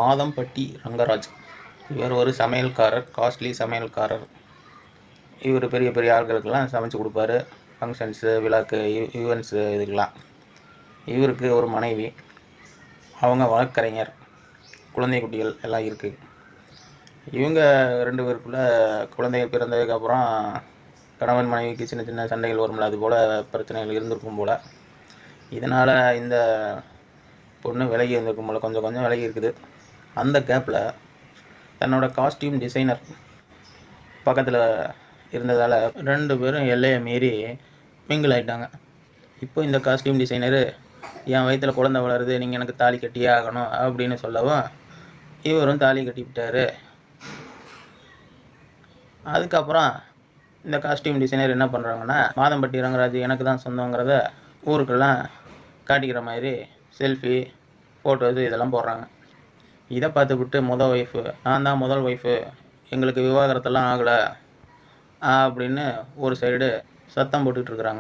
மாதம்பட்டி ரங்கராஜ். இவர் ஒரு சமையல்காரர், காஸ்ட்லி சமையல்காரர். இவர் பெரிய பெரிய ஆட்களுக்கெல்லாம் சமைச்சு கொடுப்பாரு. ஃபங்க்ஷன்ஸு, விழாக்கு, ஈவெண்ட்ஸு இதுக்கெல்லாம். இவருக்கு ஒரு மனைவி, அவங்க வழக்கறிஞர், குழந்தை குட்டிகள் எல்லாம் இருக்குது. இவங்க 2 பேருக்குள்ள குழந்தைகள் பிறந்ததுக்கப்புறம் கணவன் மனைவிக்கு சின்ன சின்ன சண்டைகள் வரும்ல, அது போல் பிரச்சனைகள் இருந்திருக்கும் போல். இதனால் இந்த பொண்ணு விலகி இருந்திருக்கும் போல், கொஞ்சம் கொஞ்சம் விலகி இருக்குது. அந்த கேப்பில் தன்னோட காஸ்டியூம் டிசைனர் பக்கத்தில் இருந்ததால் 2 பேரும் எல்லையை மீறி மிங்கிள் ஆகிட்டாங்க. இப்போ இந்த காஸ்டியூம் டிசைனரு என் வயிற்றில் குழந்தை வளருது, நீங்கள் எனக்கு தாலி கட்டியே ஆகணும் அப்படின்னு சொல்லவும் இவரும் தாலி கட்டிவிட்டார். அதுக்கப்புறம் இந்த காஸ்டியூம் டிசைனர் என்ன பண்ணுறாங்கன்னா, மாதம்பட்டி ரங்கராஜ் எனக்கு தான் சொந்தங்கிறத ஊருக்கெல்லாம் காட்டிக்கிற மாதிரி செல்ஃபி, ஃபோட்டோஸு இதெல்லாம் போடுறாங்க. இதை பார்த்துக்கிட்டு ஒய்ஃபு, நான் தான் முதல் ஒய்ஃபு, எங்களுக்கு விவாகரத்தெல்லாம் ஆகலை அப்படின்னு ஒரு சைடு சத்தம் போட்டுக்கிட்டு இருக்கிறாங்க.